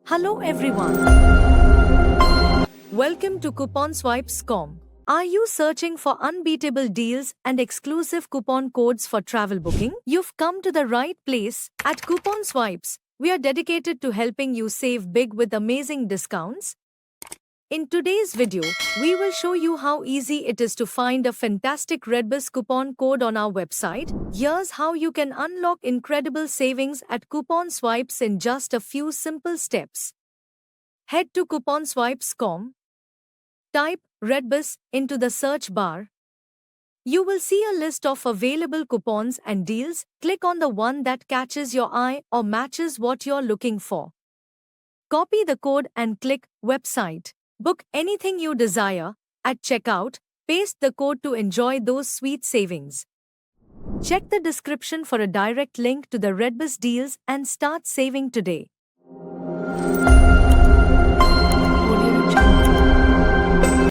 Hello everyone. Welcome to couponswipes.com. Are you searching for unbeatable deals and exclusive coupon codes for travel booking? You've come to the right place. At Coupon Swipes, we are dedicated to helping you save big with amazing discounts. In today's video, we will show you how easy it is to find a fantastic redBus coupon code on our website. Here's how you can unlock incredible savings at Coupon Swipes in just a few simple steps. Head to couponswipes.com. Type redBus into the search bar. You will see a list of available coupons and deals. Click on the one that catches your eye or matches what you're looking for. Copy the code and click Website. Book anything you desire. At checkout, paste the code to enjoy those sweet savings. Check the description for a direct link to the redBus deals and start saving today.